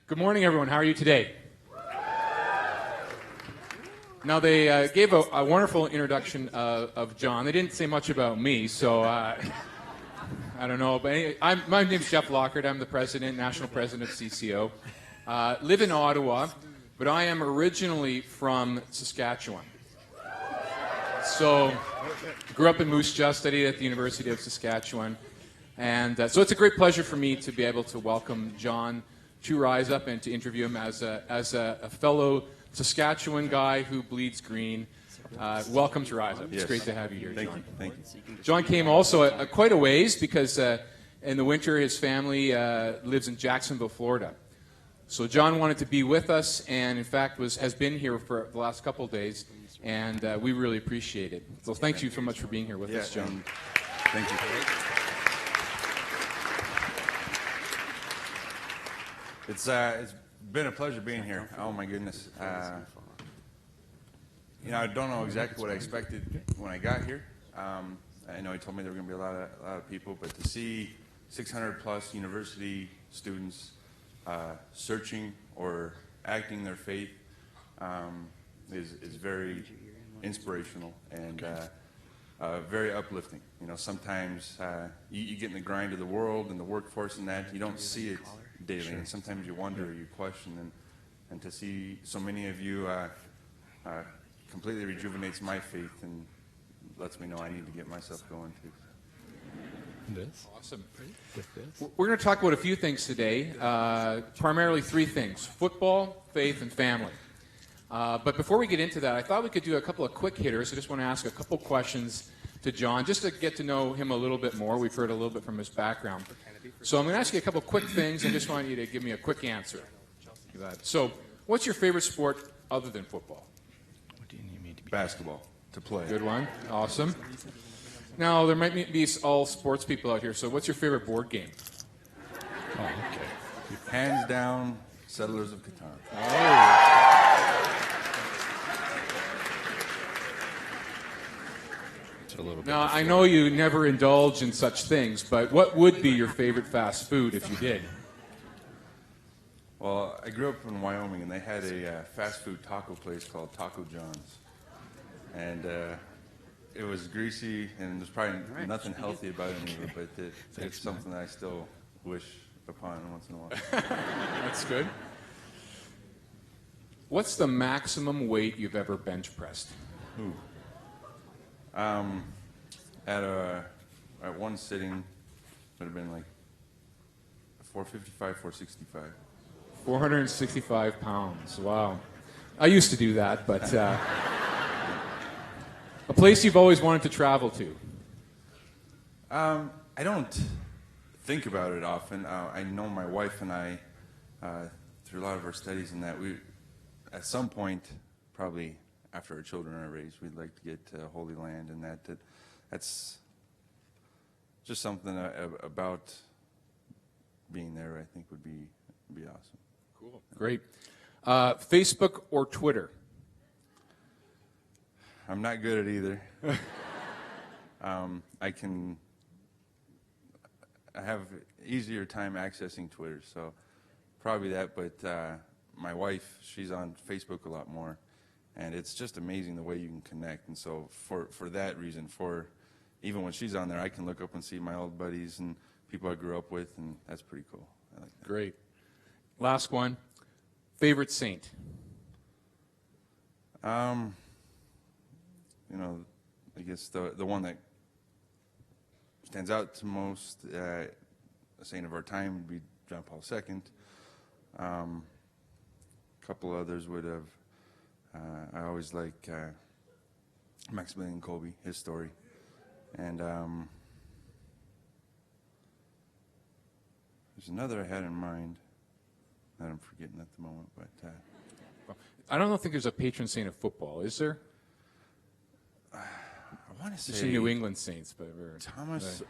Good morning, everyone. How are you today? Now, they gave a wonderful introduction of John. They didn't say much about me, so I don't know. But anyway, my name's Jeff Lockhart. I'm the president, national president of CCO. Live in Ottawa, but I am originally from Saskatchewan. So, grew up in Moose Jaw, studied at the University of Saskatchewan. And so it's a great pleasure for me to be able to welcome John to Rise Up and to interview him as a fellow Saskatchewan guy who bleeds green. Welcome to Rise Up. It's great to have you here, John. Thank you. John came also quite a ways because in the winter his family lives in Jacksonville, Florida. So John wanted to be with us and in fact has been here for the last couple of days, and we really appreciate it. So thank you so much for being here with us, John. Thank you. It's been a pleasure being here. Oh my goodness. I don't know exactly what I expected when I got here. I know he told me there were going to be a lot of people, but to see 600 plus university students searching or acting their faith is very inspirational and very uplifting. Sometimes you get in the grind of the world and the workforce and that, you don't see it daily, and sometimes you wonder, you question, and to see so many of you completely rejuvenates my faith and lets me know I need to get myself going too. Awesome. We're going to talk about a few things today, primarily three things: football, faith, and family. But before we get into that, I thought we could do a couple of quick hitters. I just want to ask a couple questions to John, just to get to know him a little bit more. We've heard a little bit from his background. So I'm going to ask you a couple of quick things. I just want you to give me a quick answer. So what's your favorite sport other than football? Basketball, to play. Good one. Awesome. Now, there might be all sports people out here, so what's your favorite board game? Oh, okay. Hands down, Settlers of Catan. Oh. Now, I know you never indulge in such things, but what would be your favorite fast food if you did? Well, I grew up in Wyoming, and they had a fast food taco place called Taco John's. And it was greasy, and there's probably nothing healthy about it anymore, but it's something that I still wish upon once in a while. That's good. What's the maximum weight you've ever bench pressed? Ooh. At one sitting, would have been like 455, 465. 465 pounds. Wow. I used to do that, but a place you've always wanted to travel to? I don't think about it often. I know my wife and I, through a lot of our studies and that, we, at some point, probably after our children are raised, we'd like to get to Holy Land, and that's just something about being there I think would be awesome. Cool. Great. Facebook or Twitter? I'm not good at either. I have easier time accessing Twitter, so probably that, but my wife, she's on Facebook a lot more. And it's just amazing the way you can connect. And so for that reason, even when she's on there, I can look up and see my old buddies and people I grew up with, and that's pretty cool. I like that. Great. Last one. Favorite saint? I guess the one that stands out to most, a saint of our time, would be John Paul II. A couple others would have. I always like Maximilian Kolbe, his story. And there's another I had in mind that I'm forgetting at the moment. But I don't think there's a patron saint of football, is there? I want to say... There's some New England saints, but... Thomas...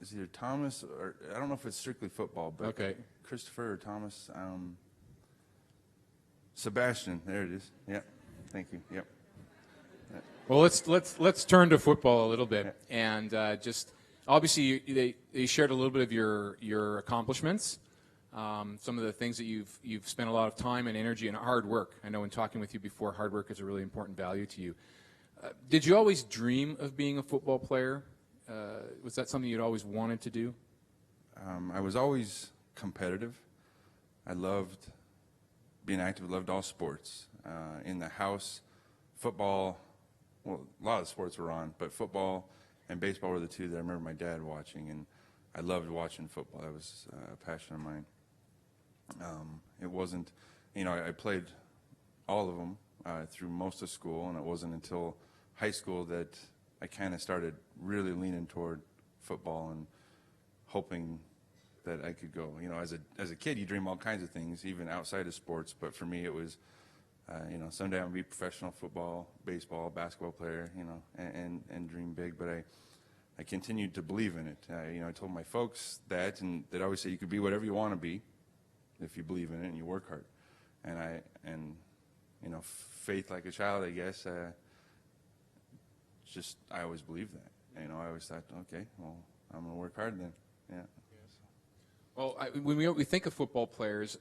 It's either Thomas or... I don't know if it's strictly football, but... Okay. Christopher or Thomas... Sebastian, there it is. Yep. Thank you. Yep. Well, let's turn to football a little bit, and just obviously they shared a little bit of your accomplishments, some of the things that you've spent a lot of time and energy and hard work. I know in talking with you before, hard work is a really important value to you. Did you always dream of being a football player? Was that something you'd always wanted to do? I was always competitive. I loved being active, loved all sports. In the house, football, well, a lot of sports were on, but football and baseball were the two that I remember my dad watching, and I loved watching football. That was a passion of mine. It wasn't, I played all of them through most of school, and it wasn't until high school that I kind of started really leaning toward football and hoping that I could go. As a kid, you dream all kinds of things, even outside of sports. But for me, it was, someday I'm gonna be a professional football, baseball, basketball player, and dream big. But I continued to believe in it. I told my folks that, and they'd always say you could be whatever you want to be if you believe in it and you work hard. And faith like a child, I guess. I always believed that. I always thought, okay, well, I'm gonna work hard then. Yeah. Well, when we think of football players,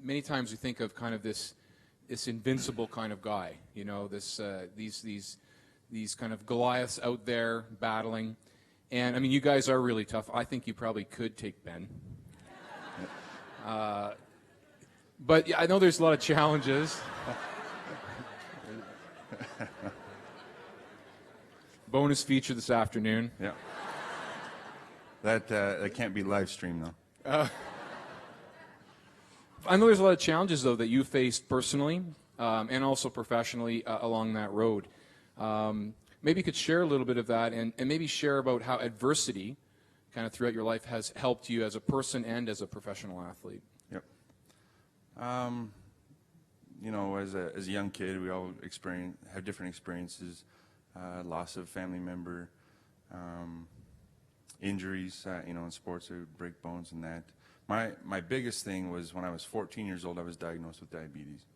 many times we think of kind of this invincible kind of guy. These kind of Goliaths out there battling, and I mean, you guys are really tough. I think you probably could take Ben, but yeah, I know there's a lot of challenges. Bonus feature this afternoon. Yeah. That can't be live streamed though. I know there's a lot of challenges, though, that you faced personally and also professionally along that road. Maybe you could share a little bit of that and maybe share about how adversity kind of throughout your life has helped you as a person and as a professional athlete. Yep. As a young kid, we all have different experiences, loss of family member, injuries, in sports, they would break bones and that. My biggest thing was when I was 14 years old, I was diagnosed with diabetes.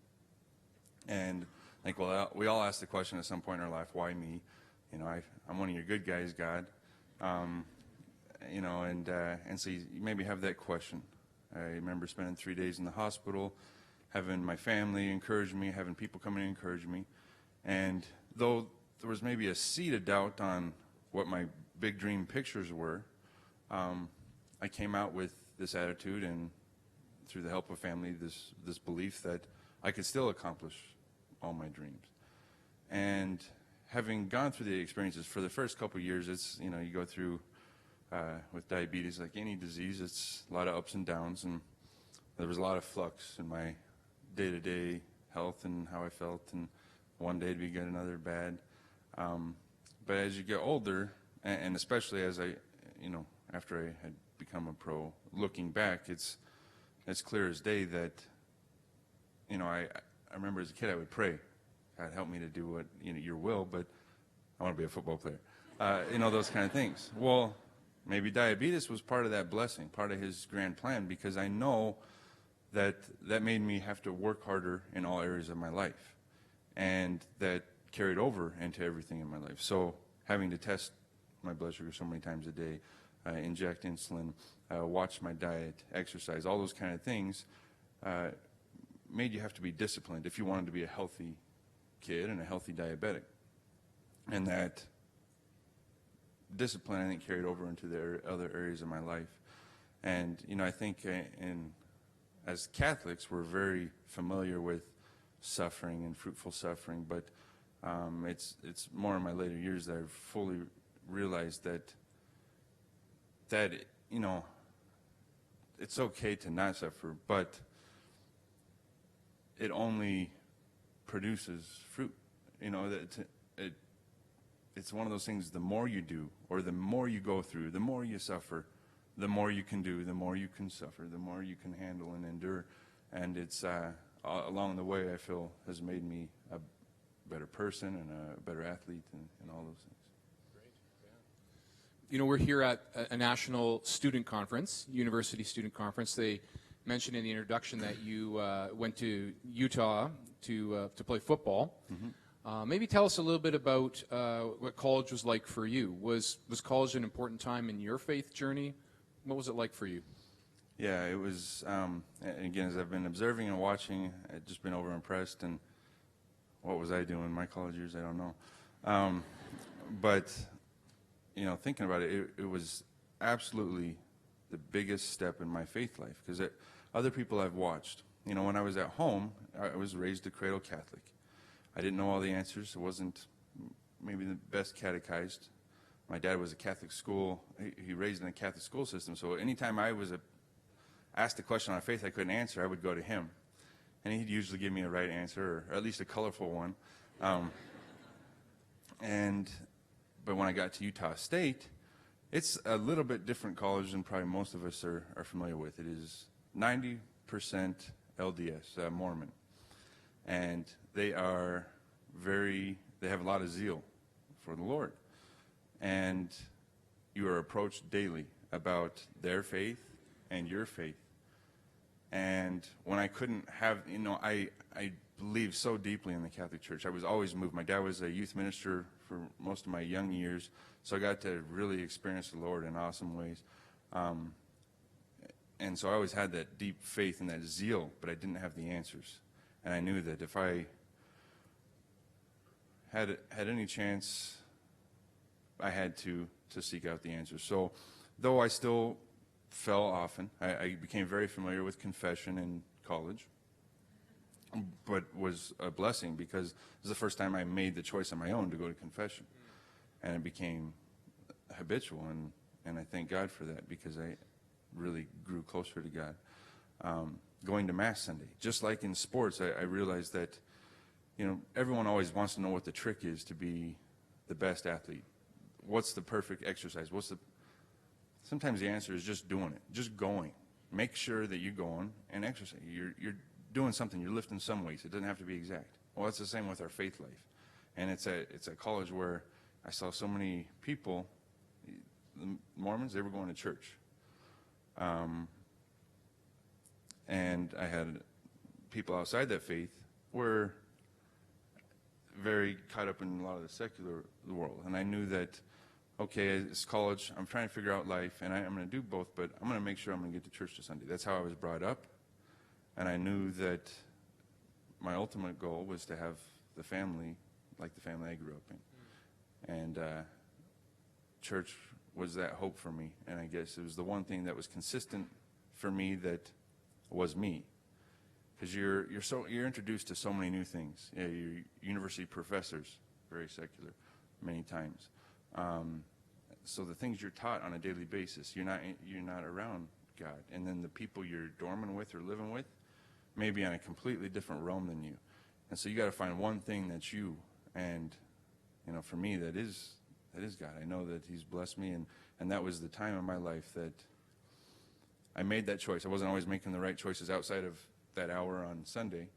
And we all ask the question at some point in our life, why me? I'm one of your good guys, God. And so you maybe have that question. I remember spending 3 days in the hospital, having my family encourage me, having people come in and encourage me. And though there was maybe a seed of doubt on what my big dream pictures were, I came out with this attitude and through the help of family, this belief that I could still accomplish all my dreams. And having gone through the experiences for the first couple of years, it's, you go through with diabetes, like any disease, it's a lot of ups and downs, and there was a lot of flux in my day-to-day health and how I felt, and one day it'd be good, another bad. But as you get older, and especially as after I had become a pro, looking back, it's clear as day that, I remember as a kid I would pray, God help me to do what, your will, but I want to be a football player. Those kind of things. Well, maybe diabetes was part of that blessing, part of his grand plan, because I know that made me have to work harder in all areas of my life. And that carried over into everything in my life. So having to test my blood sugar so many times a day, inject insulin, watch my diet, exercise, all those kind of things made you have to be disciplined if you wanted to be a healthy kid and a healthy diabetic. And that discipline, I think, carried over into the other areas of my life. And, I think as Catholics, we're very familiar with suffering and fruitful suffering, but it's more in my later years that I've fully realized that it's okay to not suffer, but it only produces fruit. It's one of those things, the more you do, or the more you go through, the more you suffer, the more you can do, the more you can suffer, the more you can handle and endure. And it's along the way, I feel, has made me a better person and a better athlete and all those things. We're here at a national student conference, university student conference. They mentioned in the introduction that you went to Utah to play football. Mm-hmm. Maybe tell us a little bit about what college was like for you. Was college an important time in your faith journey? What was it like for you? Yeah, it was, and again, as I've been observing and watching, I've just been overimpressed. And what was I doing in my college years? I don't know. But, thinking about it, it was absolutely the biggest step in my faith life. Because other people I've watched, when I was at home, I was raised a cradle Catholic. I didn't know all the answers. I wasn't maybe the best catechized. My dad was a Catholic school. He raised in a Catholic school system. So anytime I was asked a question on faith I couldn't answer, I would go to him. And he'd usually give me a right answer, or at least a colorful one. But when I got to Utah State, it's a little bit different college than probably most of us are familiar with. It is 90% LDS, Mormon. And they have a lot of zeal for the Lord. And you are approached daily about their faith and your faith. And when I couldn't have, I believed so deeply in the Catholic Church. I was always moved. My dad was a youth minister for most of my young years, so I got to really experience the Lord in awesome ways. And so I always had that deep faith and that zeal, but I didn't have the answers. And I knew that if I had any chance, I had to seek out the answers. So though I still fell often, I became very familiar with confession in college, but was a blessing because it was the first time I made the choice on my own to go to confession. And it became habitual, and I thank God for that because I really grew closer to God. Going to Mass Sunday, just like in sports, I realized that, everyone always wants to know what the trick is to be the best athlete. What's the perfect exercise? Sometimes the answer is just doing it, just going. Make sure that you're going and exercise. You're doing something. You're lifting some weights. It doesn't have to be exact. Well, it's the same with our faith life. And it's a college where I saw so many people, the Mormons, they were going to church. And I had people outside that faith were very caught up in a lot of the secular world. And I knew that, okay, it's college, I'm trying to figure out life, and I'm going to do both, but I'm going to make sure I'm going to get to church this Sunday. That's how I was brought up. And I knew that my ultimate goal was to have the family like the family I grew up in. And church was that hope for me. And I guess it was the one thing that was consistent for me that was me. Because you're introduced to so many new things. Yeah, you're university professors, very secular, many times. So the things you're taught on a daily basis, you're not around God. And then the people you're dorming with or living with may be on a completely different realm than you. And so you got to find one thing that's you. And for me, that is God. I know that He's blessed me, and that was the time in my life that I made that choice. I wasn't always making the right choices outside of that hour on Sunday,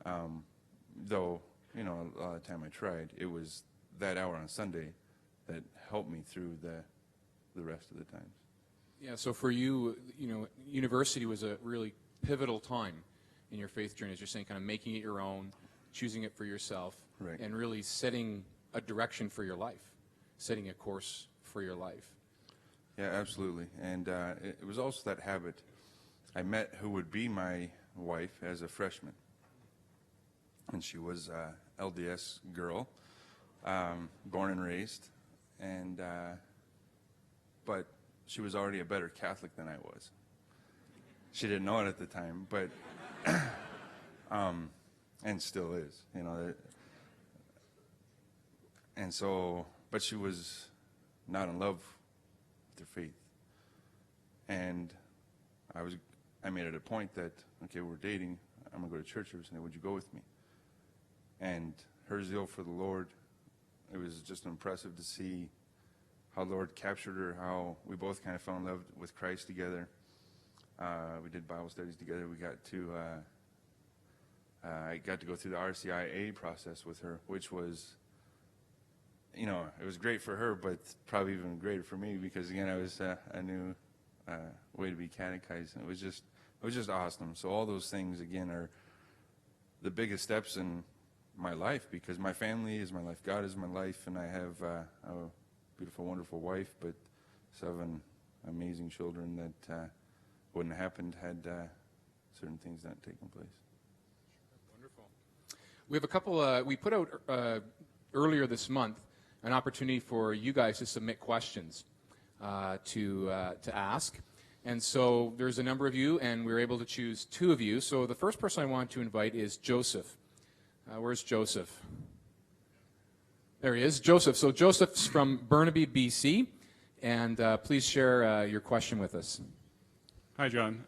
though a lot of the time I tried. It was that hour on Sunday that helped me through the rest of the times. Yeah, so for you, university was a really pivotal time in your faith journey, as you're saying, kind of making it your own, choosing it for yourself, Right. and really setting a direction for your life, setting a course for your life. Yeah, absolutely. And it was also that habit. I met who would be my wife as a freshman. And she was a LDS girl, born and raised. And but she was already a better Catholic than I was. She didn't know it at the time, but and still is, And so, but she was not in love with her faith. And I made it a point that, okay, we're dating, I'm going to go to church every Sunday, would you go with me? And her zeal for the Lord, it was just impressive to see how the Lord captured her, how we both kind of fell in love with Christ together. We did Bible studies together. I got to go through the RCIA process with her, which was, it was great for her, but probably even greater for me because, again, I was a new way to be catechized. And it was just awesome. So all those things, again, are the biggest steps in my life because my family is my life. God is my life, and I have a beautiful, wonderful wife, but 7 amazing children that wouldn't have happened had certain things not taken place. Wonderful. We have a couple, we put out earlier this month an opportunity for you guys to submit questions to ask. And so there's a number of you, and we were able to choose 2 of you. So the first person I want to invite is Joseph. Where's Joseph? There he is, Joseph. So Joseph's from Burnaby, BC, and please share your question with us. Hi, John.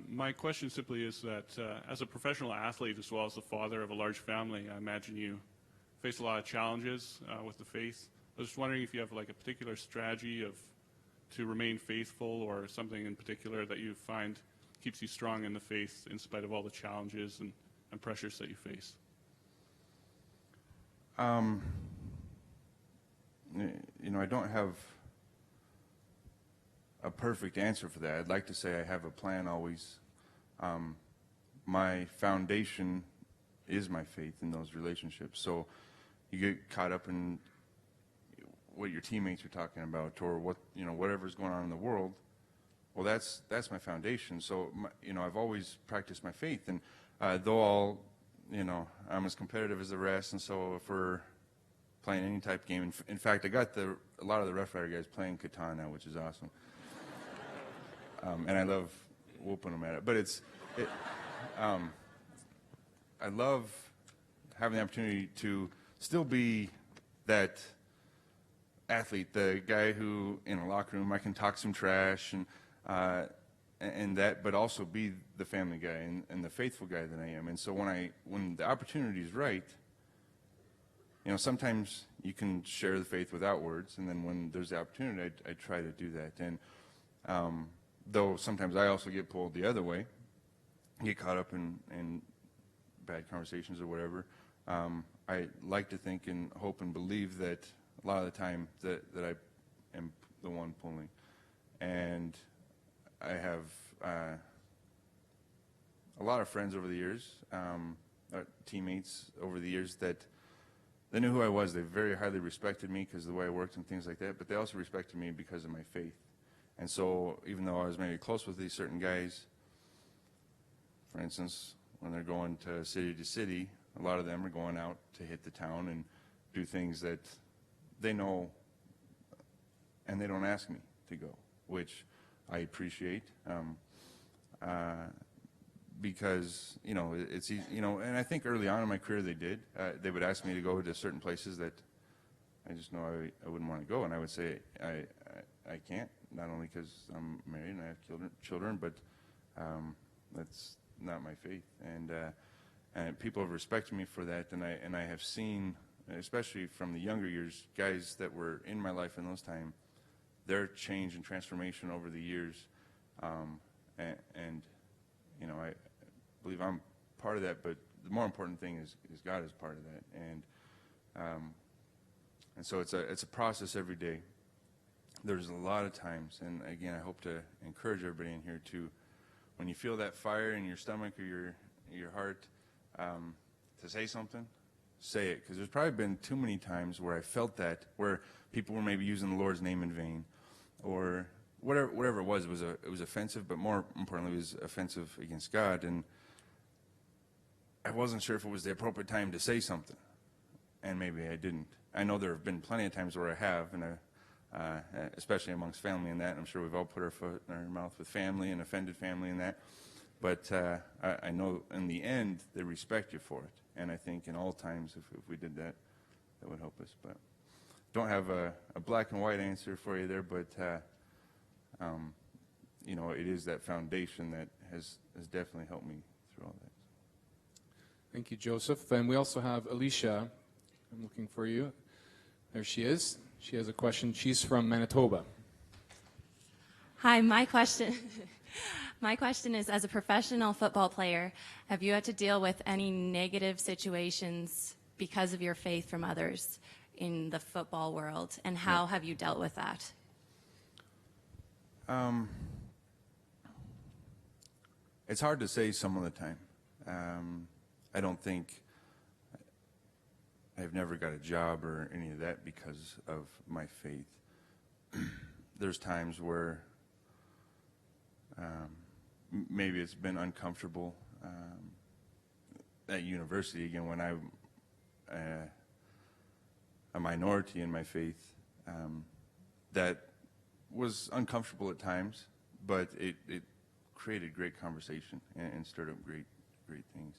My question simply is that as a professional athlete as well as the father of a large family, I imagine you face a lot of challenges with the faith. I was just wondering if you have like a particular strategy to remain faithful, or something in particular that you find keeps you strong in the faith in spite of all the challenges and pressures that you face. You know, I don't have a perfect answer for that. I'd like to say I have a plan always. My foundation is my faith in those relationships. So you get caught up in what your teammates are talking about, or what, you know, whatever's going on in the world. Well, that's my foundation. So you know, I've always practiced my faith, and though I'm as competitive as the rest, and so if we're playing any type of game, in fact, I got a lot of the Rough Rider guys playing Catan now, which is awesome. And I love whooping them at it. But I love having the opportunity to still be that athlete, the guy who in a locker room I can talk some trash and that, but also be the family guy and the faithful guy that I am. And so when the opportunity is right, you know, sometimes you can share the faith without words, and then when there's the opportunity, I try to do that. And though sometimes I also get pulled the other way, get caught up in bad conversations or whatever, I like to think and hope and believe that a lot of the time that I am the one pulling. And I have a lot of friends over the years, teammates over the years, that they knew who I was. They very highly respected me because of the way I worked and things like that, but they also respected me because of my faith. And so even though I was maybe close with these certain guys, for instance, when they're going to city, a lot of them are going out to hit the town and do things that they know, and they don't ask me to go, which I appreciate, because, you know, it's easy, you know, and I think early on in my career they did. They would ask me to go to certain places that I just know I wouldn't want to go, and I would say I can't, not only because I'm married and I have children, but that's not my faith. And people have respected me for that, and I have seen, especially from the younger years, guys that were in my life in those times, their change and transformation over the years, and you know, I believe I'm part of that, but the more important thing is God is part of that, and so it's a process every day. There's a lot of times, and again, I hope to encourage everybody in here to, when you feel that fire in your stomach or your heart, to say something, say it, because there's probably been too many times where I felt that, where people were maybe using the Lord's name in vain, or whatever it was. It was offensive, but more importantly, it was offensive against God, and I wasn't sure if it was the appropriate time to say something, and maybe I didn't. I know there have been plenty of times where I have, and especially amongst family and that, and I'm sure we've all put our foot in our mouth with family and offended family and that, but I know in the end they respect you for it, and I think in all times if we did that, that would help us. But don't have a black and white answer for you there, but you know, it is that foundation that has definitely helped me through all that. Thank you, Joseph. And we also have Alicia. I'm looking for you. There she is. She has a question. She's from Manitoba. Hi, my question is, as a professional football player, have you had to deal with any negative situations because of your faith from others in the football world, and how have you dealt with that? It's hard to say some of the time. I don't think I've never got a job or any of that because of my faith. There's times where maybe it's been uncomfortable at university, again, when I'm a minority in my faith, that was uncomfortable at times, but it created great conversation and stirred up great things.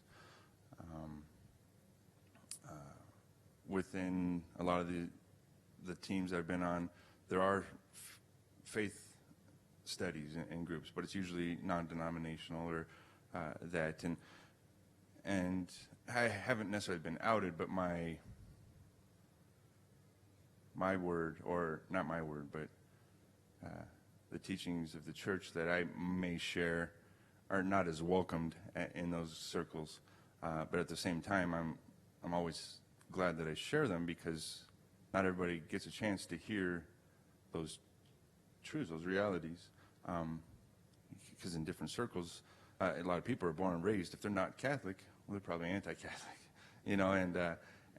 Within a lot of the teams I've been on, there are faith studies and groups, but it's usually non-denominational or that. And I haven't necessarily been outed, but my word, or not my word, but the teachings of the church that I may share are not as welcomed in those circles. But at the same time, I'm always glad that I share them, because not everybody gets a chance to hear those truths, those realities. Because in different circles, a lot of people are born and raised. If they're not Catholic, well, they're probably anti-Catholic, you know.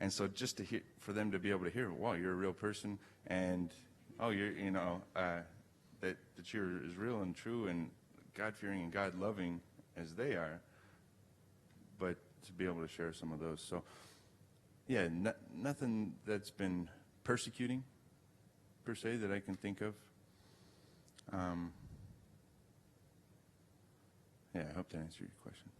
And so just to hear, for them to be able to hear, wow, you're a real person, and oh, you're, you know, that you're as real and true and God-fearing and God-loving as they are, but to be able to share some of those. So, yeah, nothing that's been persecuting, per se, that I can think of. Yeah, I hope that answered your question.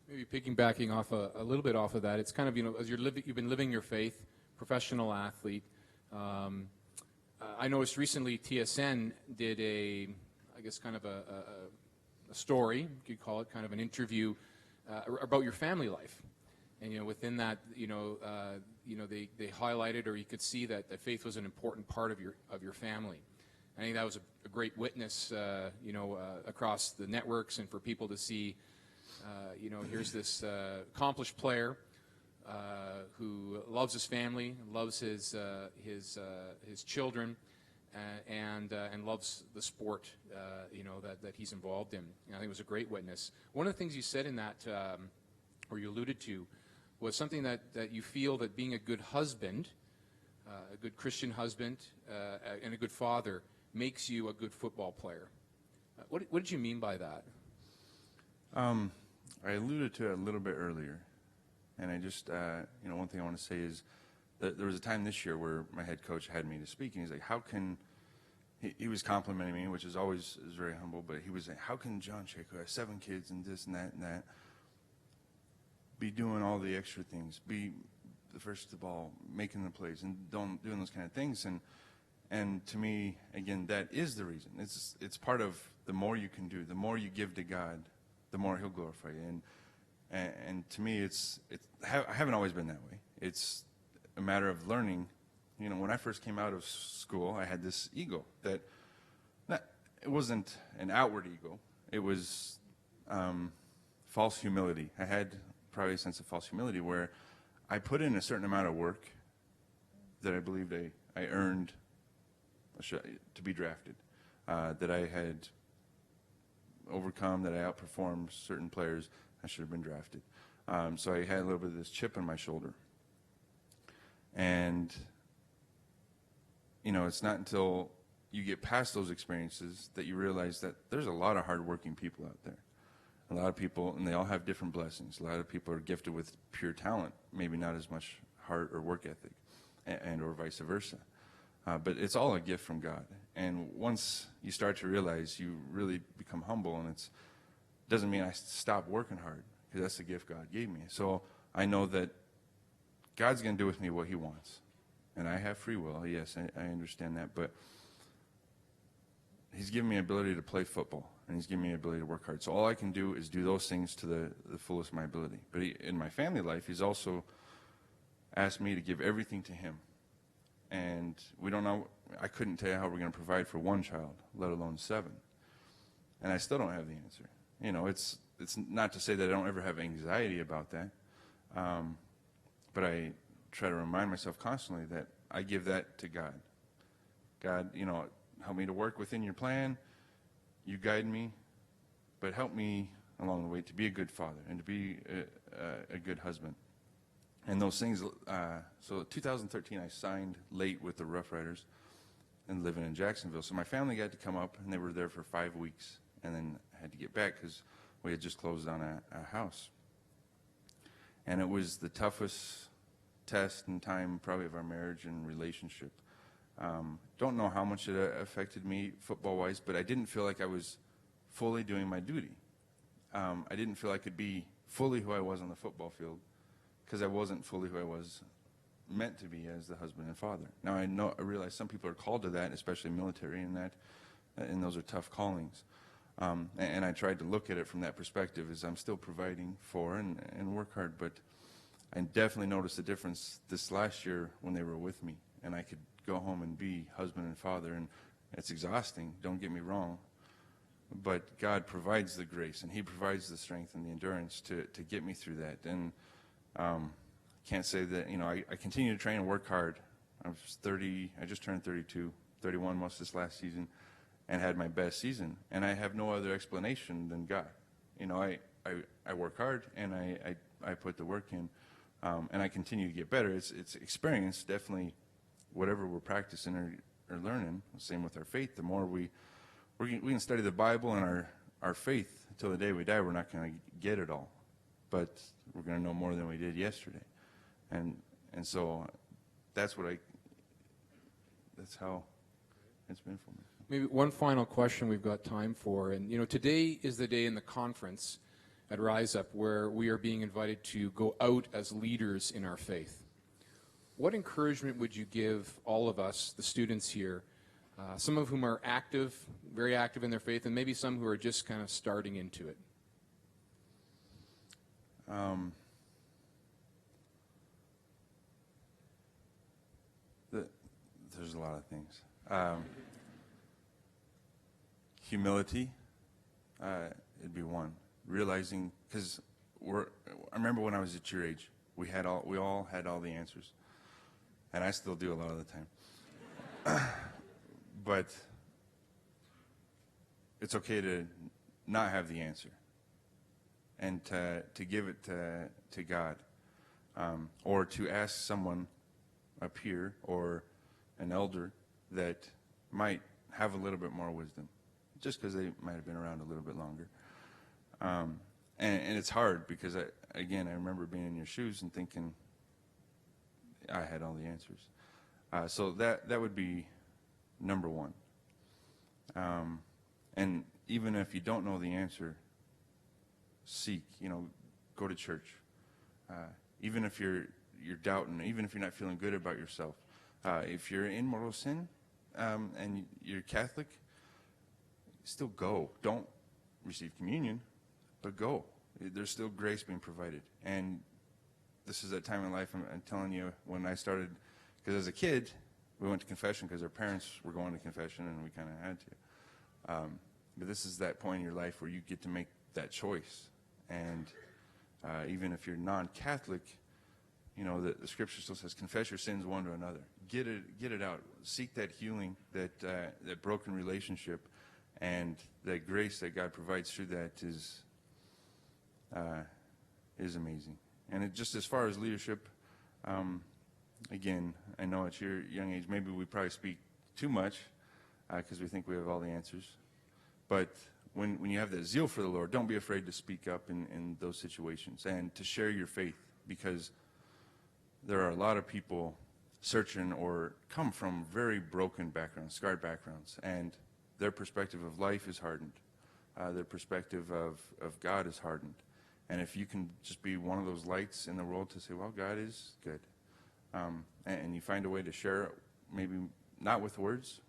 Maybe piggybacking off a little bit off of that, it's kind of, you know, as you've been living your faith, professional athlete. I noticed recently TSN did I guess kind of a story, you could call it, kind of an interview about your family life. And, you know, within that, they highlighted, or you could see that faith was an important part of your family. I think that was a great witness, across the networks, and for people to see, here's this accomplished player who loves his family, loves his children, and loves the sport, that he's involved in. And I think it was a great witness. One of the things you said in that, or you alluded to, was something that you feel that being a good husband, a good Christian husband, and a good father makes you a good football player. What did you mean by that? I alluded to it a little bit earlier, and I just, one thing I want to say is that there was a time this year where my head coach had me to speak, and he's like, how can, he was complimenting me, which is very humble, but he was like, how can John Shake, who has 7 kids and this and that, be doing all the extra things, be the first to the ball, making the plays, and doing those kind of things, and to me, again, that is the reason. It's part of the more you can do, the more you give to God, the more He'll glorify you. And to me, I haven't always been that way. It's a matter of learning. You know, when I first came out of school, I had this ego that it wasn't an outward ego. It was false humility. I had probably a sense of false humility where I put in a certain amount of work that I believed I earned to be drafted, that I had overcome, that I outperformed certain players. I should have been drafted. So I had a little bit of this chip on my shoulder. And, it's not until you get past those experiences that you realize that there's a lot of hardworking people out there. A lot of people, and they all have different blessings. A lot of people are gifted with pure talent, maybe not as much heart or work ethic, and or vice versa. But it's all a gift from God. And once you start to realize, you really become humble, and it doesn't mean I stop working hard, because that's the gift God gave me. So I know that God's going to do with me what He wants. And I have free will, yes, I understand that. But He's given me the ability to play football, and He's given me the ability to work hard. So all I can do is do those things to the fullest of my ability. But in my family life, He's also asked me to give everything to Him. And we don't know, I couldn't tell you how we're going to provide for one child, let alone 7. And I still don't have the answer. It's not to say that I don't ever have anxiety about that. But I try to remind myself constantly that I give that to God. God, help me to work within your plan. You guide me, but help me along the way to be a good father and to be a good husband. And those things, so 2013 I signed late with the Rough Riders and living in Jacksonville. So my family got to come up, and they were there for 5 weeks, and then get back because we had just closed on a house. And it was the toughest test and time probably of our marriage and relationship. Don't know how much it affected me football-wise, but I didn't feel like I was fully doing my duty. I didn't feel I could be fully who I was on the football field because I wasn't fully who I was meant to be as the husband and father. Now I realize some people are called to that, especially military, and those are tough callings. And I tried to look at it from that perspective as I'm still providing for and work hard, but I definitely noticed the difference this last year when they were with me, and I could go home and be husband and father, and it's exhausting, don't get me wrong, but God provides the grace, and he provides the strength and the endurance to get me through that. And can't say that, I continue to train and work hard. I was 30, I just turned 32, 31 most this last season, and had my best season. And I have no other explanation than God. I work hard, and I put the work in, and I continue to get better. It's experience, definitely, whatever we're practicing or learning. Same with our faith. The more we can study the Bible and our faith until the day we die, we're not going to get it all. But we're going to know more than we did yesterday. And so that's how it's been for me. Maybe one final question we've got time for. And, today is the day in the conference at Rise Up where we are being invited to go out as leaders in our faith. What encouragement would you give all of us, the students here, some of whom are active, very active in their faith, and maybe some who are just kind of starting into it? There's a lot of things. Humility, it'd be one. Realizing, because I remember when I was at your age, we all had all the answers, and I still do a lot of the time. But it's okay to not have the answer, and to give it to God, or to ask someone, a peer or an elder, that might have a little bit more wisdom, just because they might have been around a little bit longer. And it's hard because, I remember being in your shoes and thinking I had all the answers. So that would be number one. And even if you don't know the answer, seek, go to church. Even if you're doubting, even if you're not feeling good about yourself, if you're in mortal sin and you're Catholic, still go. Don't receive communion, but go. There's still grace being provided. And this is that time in life, I'm telling you, when I started, because as a kid, we went to confession because our parents were going to confession and we kind of had to. But this is that point in your life where you get to make that choice. And even if you're non-Catholic, the scripture still says, confess your sins one to another. Get it out. Seek that healing, that broken relationship, and that grace that God provides through that is amazing. And just as far as leadership, again, I know at your young age, maybe we probably speak too much because we think we have all the answers. But when you have that zeal for the Lord, don't be afraid to speak up in those situations and to share your faith, because there are a lot of people searching or come from very broken backgrounds, scarred backgrounds, and their perspective of life is hardened. Their perspective of God is hardened. And if you can just be one of those lights in the world to say, well, God is good, and you find a way to share it, maybe not with words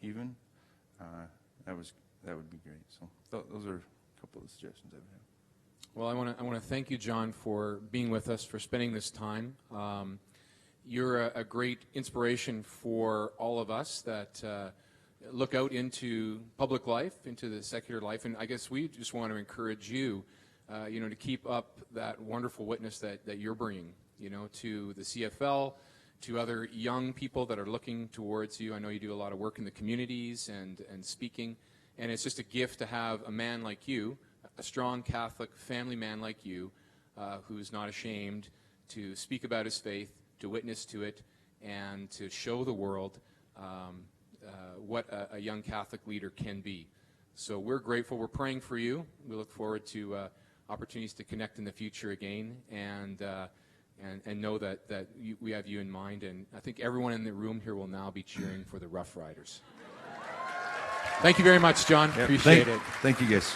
even, that would be great. So those are a couple of suggestions I would have. Well, I want to thank you, John, for being with us, for spending this time. You're a great inspiration for all of us that look out into public life, into the secular life, and I guess we just want to encourage you, to keep up that wonderful witness that you're bringing, to the CFL, to other young people that are looking towards you. I know you do a lot of work in the communities and speaking, and it's just a gift to have a man like you, a strong Catholic family man like you, who's not ashamed to speak about his faith, to witness to it, and to show the world what a young Catholic leader can be. So we're grateful. We're praying for you. We look forward to opportunities to connect in the future again, and know that we have you in mind. And I think everyone in the room here will now be cheering for the Rough Riders. Thank you very much, John. Yeah, Appreciate thank, it. Thank you, guys.